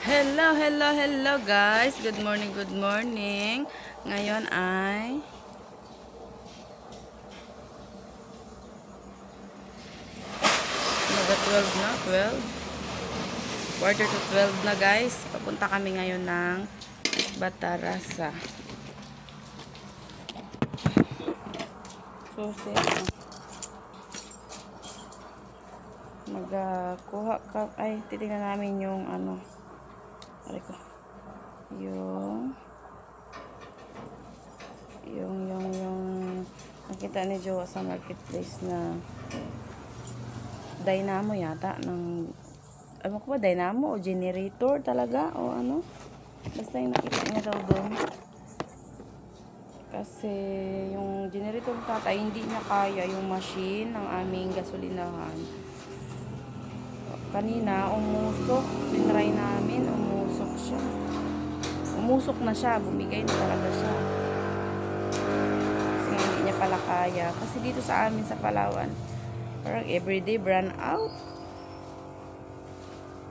Hello, hello, hello guys. Good morning, good morning. Ngayon ay mga 12 na, 12. Quarter to 12 na guys. Papunta kami ngayon ng Batarasa. So, magkuha ka, ay titingnan namin yung ano, ko, yung nakita ni Jowa sa marketplace na dynamo yata ng, ano ko ba, dynamo o generator talaga o ano, basta yung nakita niya daw doon kasi yung generator ng tatay hindi niya kaya yung machine ng aming gasolinahan. Kanina umusok, tinry namin, umusok na siya, bumigay na talaga siya kasi hindi niya pala kaya kasi dito sa amin sa Palawan parang everyday brand out.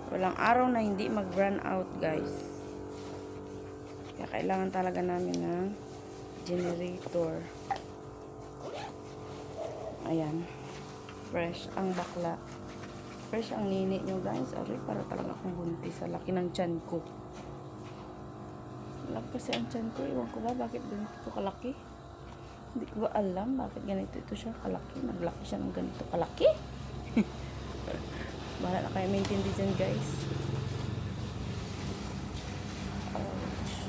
Walang araw na hindi mag-run out, guys. Kaya kailangan talaga namin ng generator. Ayan. Fresh ang bakla. Fresh ang nini nyo, guys. Aray, para talaga akong buntis. Sa laki ng tiyan ko. Malaki kasi ang tiyan ko. Iwan ko ba bakit ganito ito kalaki? Hindi ko ba alam bakit ganito ito siya kalaki. Naglaki siya ng ganito kalaki. Bahala na kayo maintindihan dyan, guys. Ouch.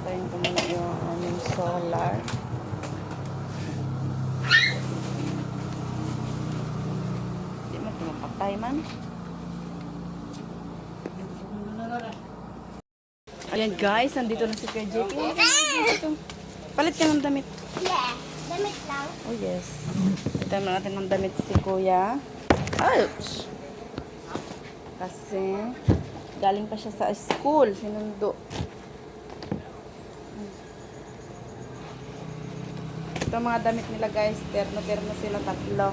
Tayin ko muna yung aming solar. Hindi man tumapatay man. Ayan, guys, nandito na si Kuya JP. Palit ka ng damit. Yeah, damit lang. Oh, yes. Ito na natin ng damit si Kuya. Ouch! Kasi, galing pa siya sa school. Sinundo. Ito mga damit nila, guys. Terno-terno sila tatlo.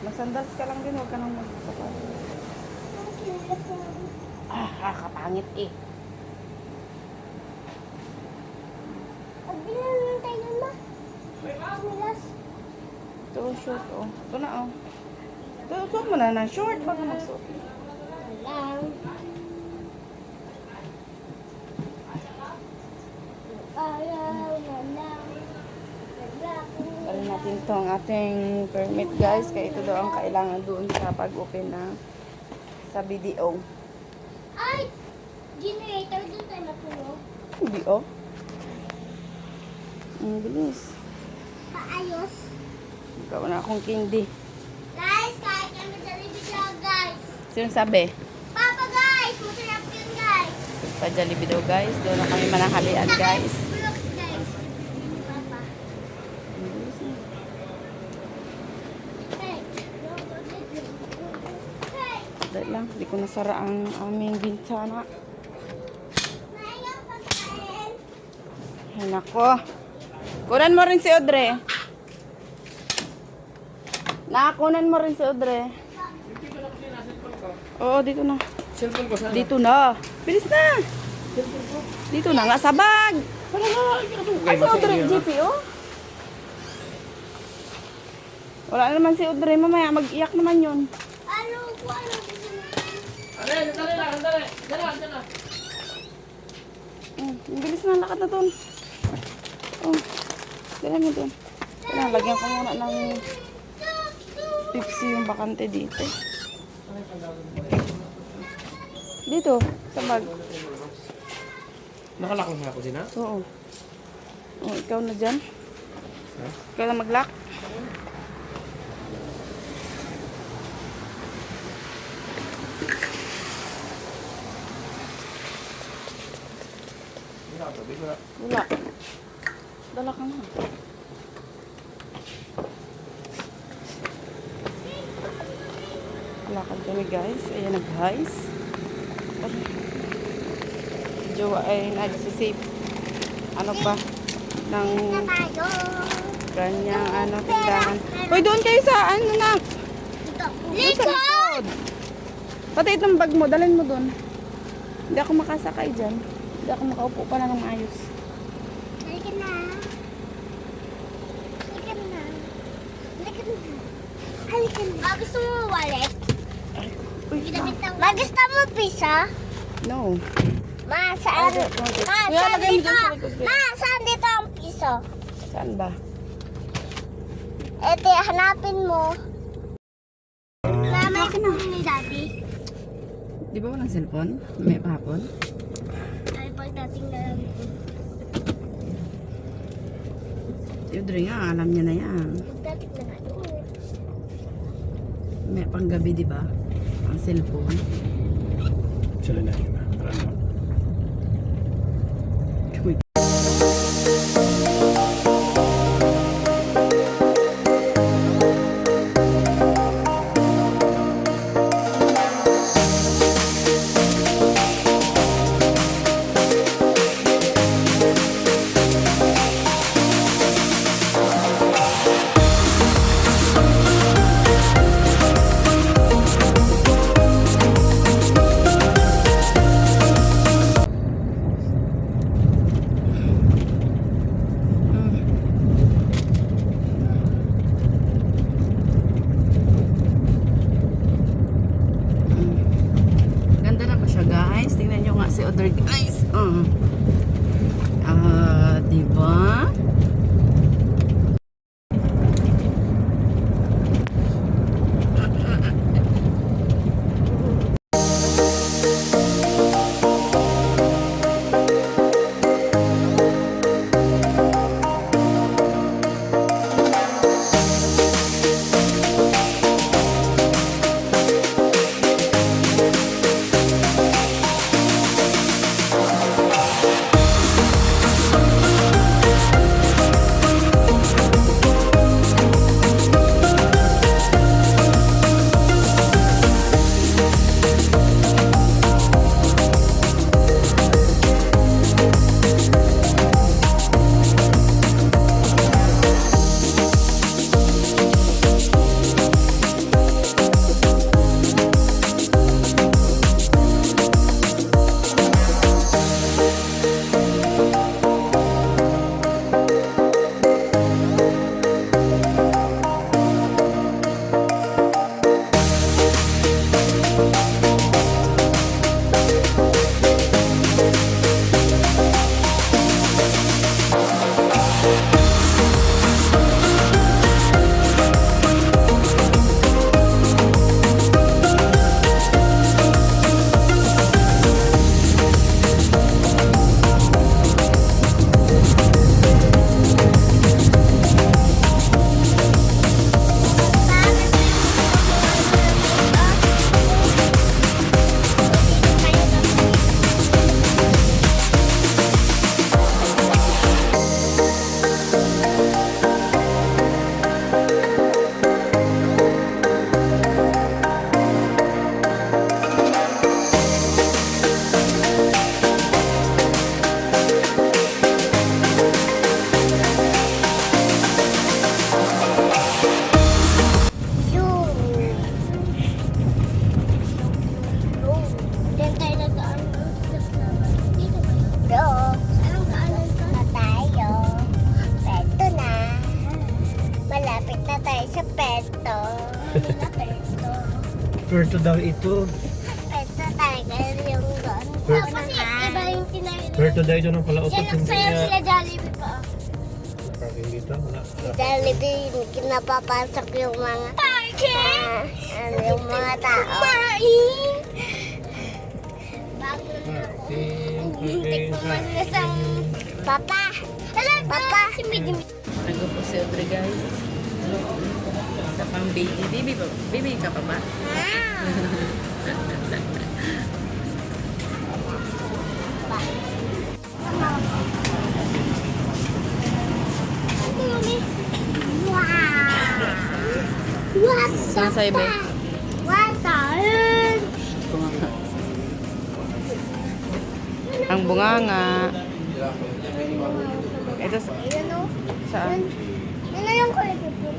Mag-sandals ka lang din. Huwag ka nang magsapat. Kapangit eh. Pag bilang tayo na. Milas. Ito, short, oh. Ito na, oh. Ito, suot mo na ng short. Bago magsuot. Lang. Parin natin ito ang ating permit, guys. Kaya ito daw ang kailangan doon sa pag-open na sa BDO. Ay! Generator doon tayo natulog. Hindi, oh. Ang bilis. Paayos. Ikaw na akong candy. Guys, kahit kami sa libidyo, guys. Sino sabi? Papa, guys! Masarap yun, guys. Pa Jollibee daw, guys. Doon na kami manahalian, guys. Vlog, guys. Papa. Ang bilis na. Hey. Hey. Dahil lang, hindi ko nasara ang aming bintana. Mayroong pagkain. Ay, nako. Kunan mo rin si Audrey. Nakakunan mo rin si Audrey. Oo, dito na. Cellphone ko sana. Dito na. Bilis na. Dito na nga sa bag. Ay, si Audrey, GPO. Wala na naman si Audrey. Mamaya, mag-iyak naman yun. Ano ko, ano ko. Dali lang. Ang bilis na, lakad na dun. Oh, dala mo dun. Kailangan, lagyan ko muna ng Pepsi yung bakante dito. Dito, sa bag. Nakalak na ako din ha? Oo. Oh, ikaw na dyan. Ha? Ikaw na mag-lock. Wala. Dala ka na. Lakad kami, guys. Ayan na, guys. jowa ay nagsisave. Ano pa? Ng Tayo. kanyang tindahan. Hoy, doon kayo sa ano na? Doon sa likod. Pati itong bag mo, dalhin mo doon. Hindi ako makasakay dyan. Hindi ako makaupo pa lang ng maayos. Halika na. Halika na. Halika na. Halika na. Gusto mo wallet? Uy, Gusto mo pisa? no. Ma, saan? Kuya, Saan lagay mo dito? dyan sa likod. Ma, saan dito ang piso? Saan ba? Ete, hanapin mo. Mama, ito ni Daddy. Di ba walang cellphone? May pahapon? Ay, pagdating na lang ito. Yudre nga, alam niya na yan. Pagdating na lang ito. May panggabi, di ba? Ang cellphone. Sila na yun. Uy. Ganda na ba siya, guys? Tingnan nyo nga si other guys. Di ba? Puerto daw ito. Ito talaga yung doon. Puerto. Kasi iba yung tinayin. Puerto daw ito ng palautot. Yan ang sayo sila Jollibee pa. Parking dito. Wala. Si Jollibee, napapasok yung mga... Parking! Yung mga tao. Kumain! Bago na ako. Hindi ko malasang... Papa! Papa! Si Midi. Nag po si Audrey, guys. Sa pang baby. Baby ka pa ba? Saan sa iba? Water! Ang Parang bunganga. Ito sa... Ayan o. Saan? Yan na yung kulay purple.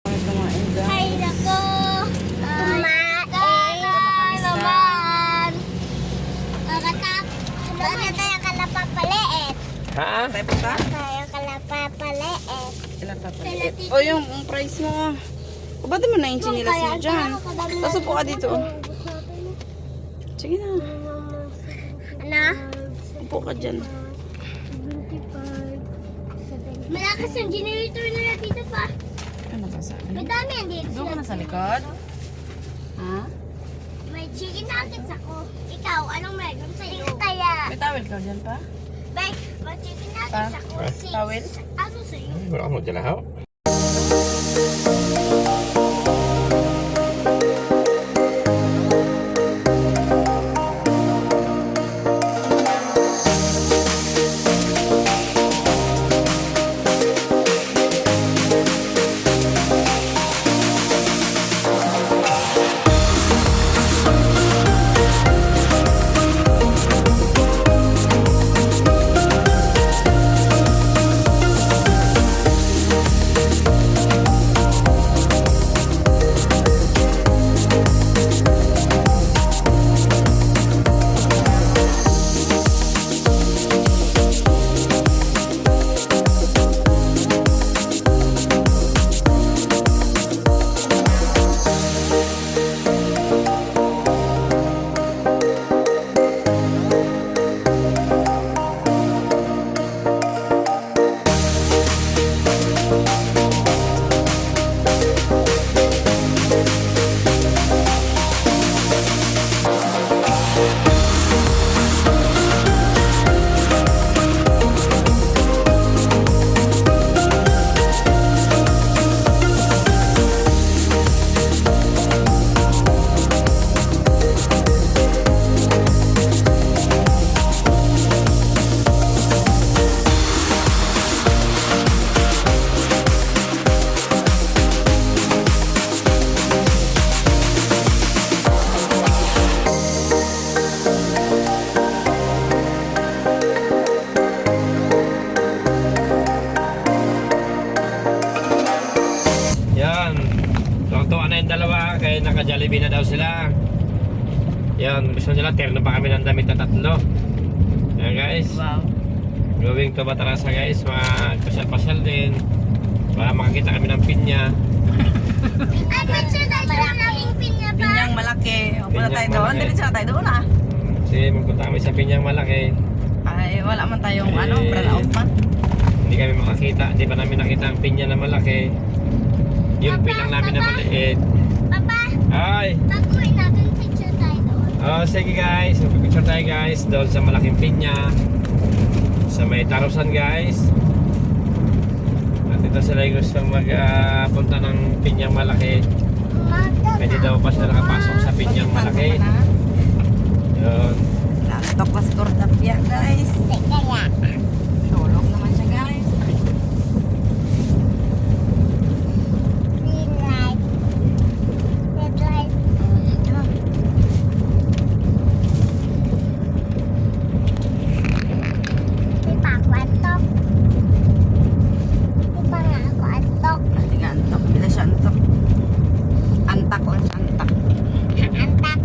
Kumain dyan. Ay, nako. Kumain naman. Kakatap. Bakit tayo kalapapaliit? Ha? Tayo pa ba? Tayo kalapapaliit. Ilan pa paliit? O yung price mo. O ba't naman na yung chinilas mo dyan? Tapos upo ka dito. Sige na. Ano? Upo ka dyan. Malakas yung generator nila dito pa. Ano ba sa May dami yan dito. Doon ka na sa likod? Ha? May chicken nuggets ako. Ikaw, anong meron sa'yo? Kaya. May towel ka dyan pa? May chicken nuggets Pa? ako. Towel? Ano sa'yo? Wala akong dalahaw. Yan. Tuwang-tuwa na yung dalawa kaya naka-Jollibee na daw sila. Yan, gusto nila terno pa kami ng damit na tatlo. Yan guys. Wow. Going to Batarasa guys, pasyal-pasyal din. Para makakita kami ng pinya. Ay, picture tayo sa maraming pinya pa. Pinyang malaki. O, punta Pinyang tayo doon. malaki. Diretso na tayo doon ah. Kasi magpunta kami sa pinyang malaki. Ay, wala man tayong ano, Eh. brand out man. Hindi kami makakita, hindi pa namin nakita ang pinya na malaki. Yung pinang namin na maliit. Papa, Ay! baguhin natin picture tayo doon. Oh, sige guys, magpipicture tayo guys doon sa malaking pinya. Sa may Tarusan guys. At ito sila yung gustong magpunta ng pinyang malaki. Pwede daw pa sila nakapasok sa pinyang malaki. Yun. Lantok pa siguro tapya guys. Kaya. Tulog naman siya guys. Green light. Red light. Di pa ako antok. Di pa nga ako antok. Hindi nga antok. Bila siya antok. Antak lang siya antak. Antak.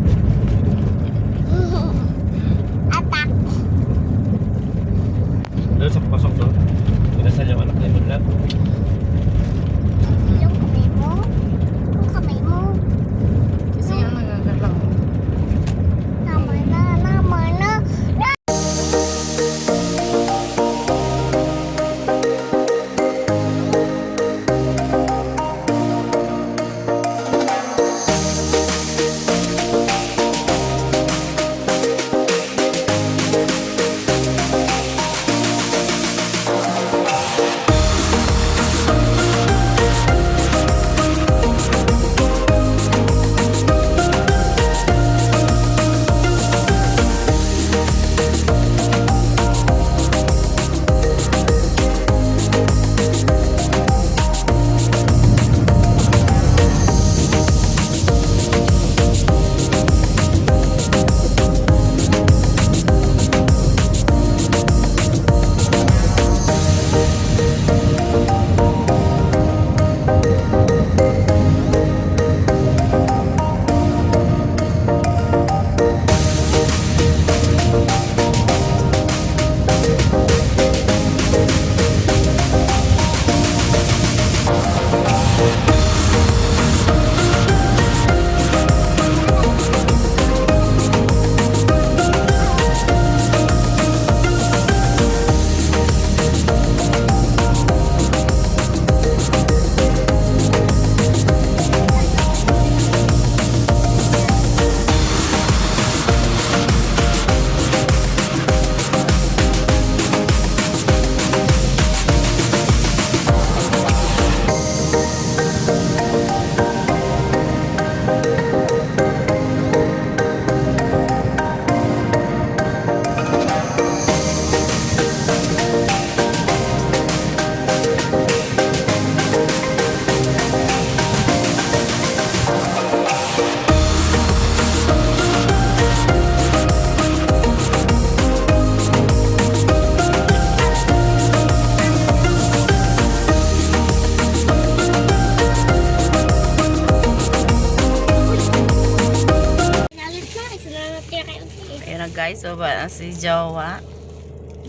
Ayan na guys, so ba si Jowa.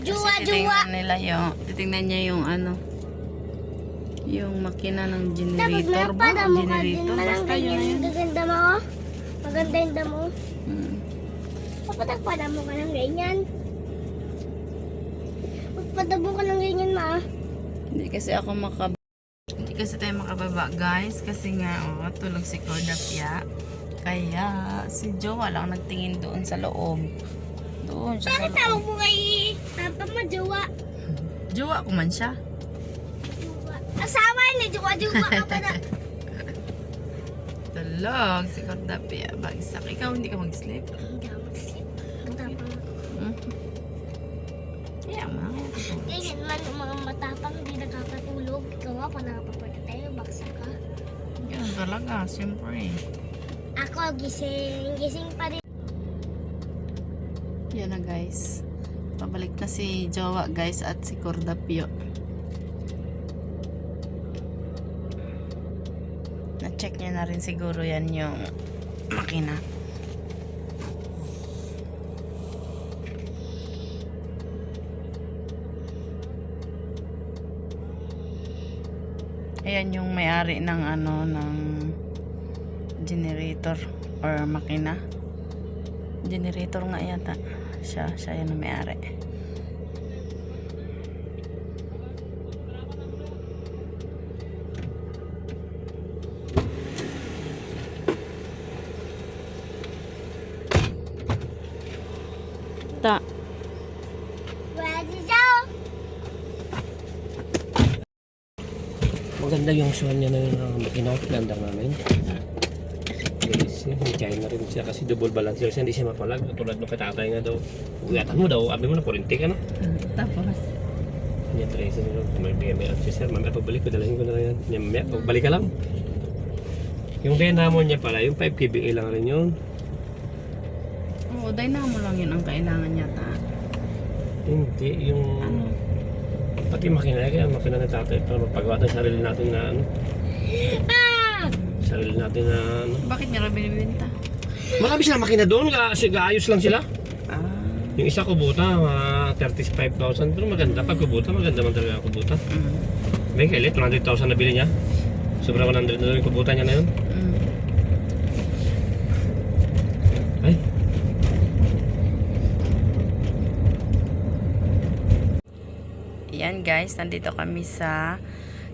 Juwa, Kasi juwa. titingnan niya yung ano, yung makina ng Dapat generator ba? pada mo ka din Generator, malang basta yun na ganyan. yun. Maganda mo. Maganda yung damo. Hmm. Papadagpada mo ka ng ganyan. Pagpadabo ka ng ganyan, ma. Hindi kasi tayo makababa guys, kasi nga tulog si Cordapia. Kaya si Jowa lang nagtingin doon sa loob. Doon siya sa Bakit tawag loob. mo kay Papa mo, Juwa? Jowa ko man siya. Asawa niya, Juwa, Juwa ka pa na. Tulog si Cordapia. Bagsak. Ikaw hindi ka mag-sleep. Hindi ako mag-sleep. Ang tapang. Hmm? Kaya mga Ganyan man, yung mga matapang, hindi nakakatulog. Ikaw nga, pa nakapapagod tayo, baksak ka. Yan talaga, siyempre. Ako, gising pa rin. Yan na guys. Pabalik na si Jowa guys at si Cordapio. Na-check niya na rin siguro yan yung makina. Ayan yung may-ari ng ano, ng generator or makina. Generator nga yata. Siya yan ang may-ari. Ta. Ready, Joe? Maganda yung suwan niya ng makina. Ganda namin. Guys, China rin siya kasi double balance siya. Hindi siya mapalag. Tulad ng katatay nga daw. Ugatan mo daw. Abi mo na kurinti ka no? Tapos. Yan, Tracy nyo. Kung may BMI at sir, mamaya pagbalik ko, dalahin ko na yan. Yan, mamaya, pagbalik ka lang. Yung dynamo niya pala, yung 5 kVA lang rin yun. Oo, dynamo lang yun ang kailangan yata. Hindi, yung... Ano? Pati makina, kaya makina na tatay para mapagawa tayo sarili natin na ano. Sarili natin na ano. Bakit niya rin binibenta? Marami sila makina doon, gaayos lang sila. Ah. Yung isa kubuta, 35,000. Pero maganda, pag kubuta, maganda man talaga ang kubuta. Mm. May kailit, 200,000 na bili niya. Sobra 100 na yung kubuta niya na yun. Mm. Ay. Yan guys, nandito kami sa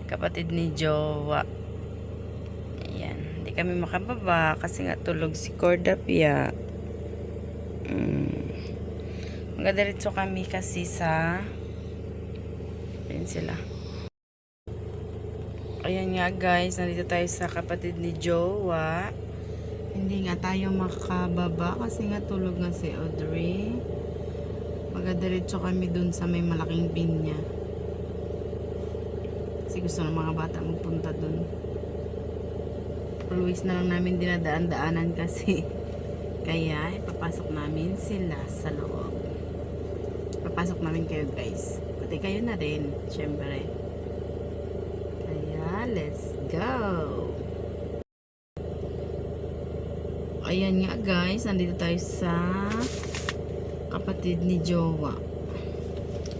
kapatid ni Jowa. Ayan, hindi kami makababa kasi nga tulog si Cordapia. Magadiretso kami kasi sa ayan sila. Ayan nga guys, nandito tayo sa kapatid ni Jowa. Hindi nga tayo makababa kasi nga tulog nga si Audrey. Magadiretso kami dun sa may malaking pinya. Kasi gusto ng mga bata magpunta dun. Always na lang namin dinadaan-daanan kasi. Kaya ipapasok namin sila sa loob. Papasok namin kayo guys. Pati kayo na rin, syempre. Kaya let's go! Ayan nga guys, nandito tayo sa kapatid ni Jowa.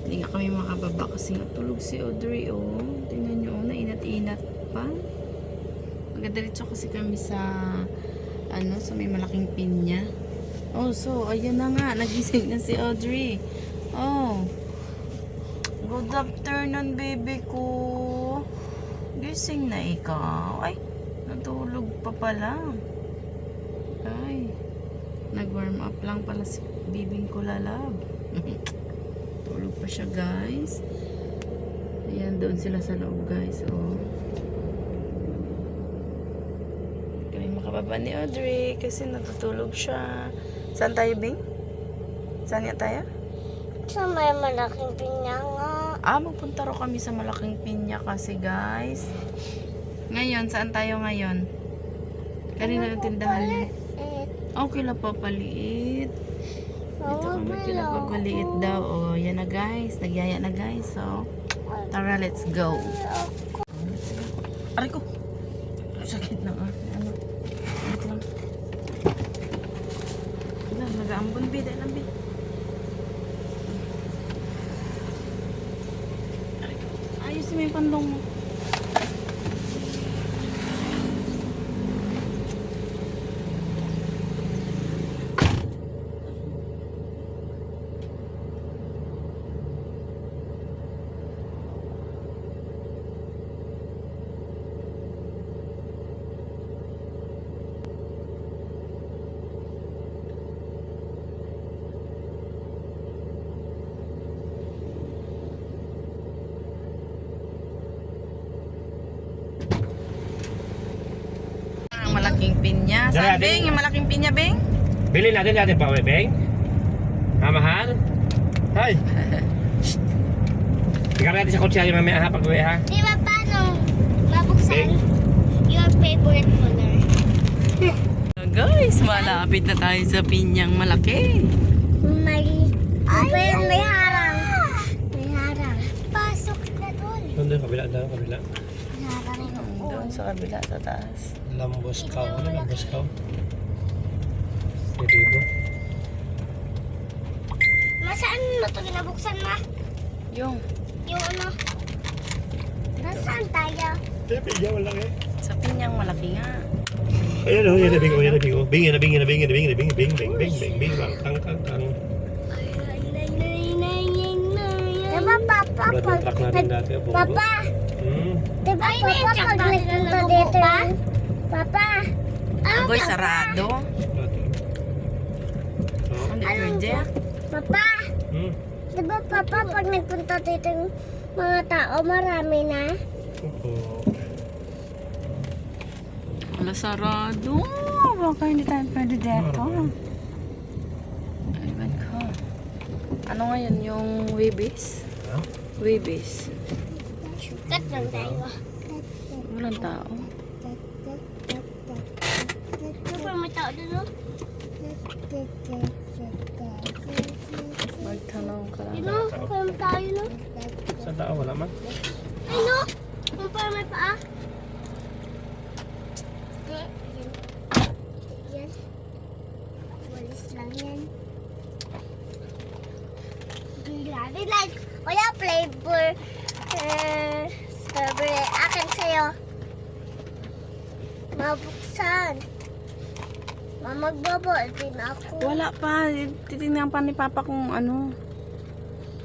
Hindi nga kami makababa kasi nga tulog si Audrey oh. Tingnan nyo, nainat-inat pa. Magadiretso kasi kami sa ano, sa may malaking pinya. Oh, so ayun na nga, nagising na si Audrey. Oh. Good afternoon, baby ko. Gising na ikaw. Ay, natulog pa pala. Ay, nag-warm up lang pala si bibing ko lalab. Tulog pa siya guys. Ayan, doon sila sa loob guys. Oh. Kami makababa ni Audrey kasi natutulog siya. Saan tayo, Bing? Saan nga tayo? Sa may malaking pinya nga. Magpunta raw kami sa malaking pinya kasi guys. Ngayon, saan tayo ngayon? Kanina yung tindahan niya. Okay lang papaliit. Dito kami kila papaliit daw. Oh, yan na guys. Nagyaya na guys. So, tara, let's go. Let's go. Aray ko. Sakit na ah. Ano? Wait lang. ambon, bi. Dahil lang, bi. Ayos mo yung pandong mo. Ang malaking pinya. Dali, Saan, ate. Beng? Yung malaking pinya, Beng? Bilhin natin pa, Beng. Ha, mahal? Hay. Ikaw natin sa kutsi yung mamaya ha, pag-uwi ha. Di ba paano mabuksan your favorite color? Guys, malapit na tayo sa pinyang malaki. May harang. May harang. Pasok na doon. Doon, kabila. May harang. Doon sa kabila, sa taas. Lamboskaw. Ano lamboskaw? Dito. Saan mo ito ginabuksan, ma? Yung, Yung ano? Nasaan tayo? Bigyan mo lang eh. sa pinyang malaki nga. Ayan o, yan na bing, tang. Diba, Papa? Brad ng truck natin dati, Bongo. Papa? Diba, Papa, pag nagpunta dito yun? Papa? Agoy, sarado. Hindi pwede. Papa? Diba, Papa, pag nagpunta dito yung mga tao, marami na? Wala, sarado. Baka hindi tayo pwede dito. Ayun ko. Ano ngayon yung Webis? Ha? Webis. Kat lang tayo. Walang tao. Super, may tao doon, no? Magtanong ka lang. Yun, no? Super, may tayo, no? Sa tao, wala man. Ay, no? Super, may paa. Yan. Walis lang yan. Like, wala flavor. Strawberry. Akin sa'yo. Mabuksan. Mamagbobo din ako. Wala pa. Titingnan pa ni Papa kung ano.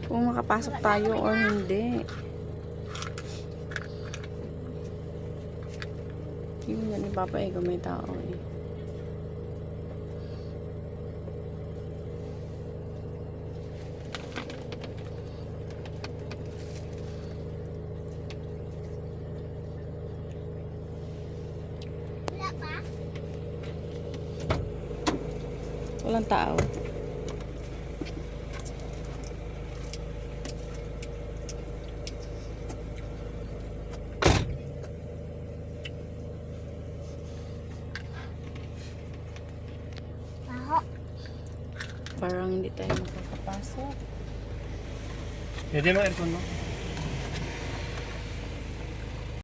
Kung makapasok tayo or hindi. Yun yan ni Papa eh, kung may tao eh. Wala pa? Walang tao. Baho. Parang hindi tayo makakapasok. Pwede mo aircon mo?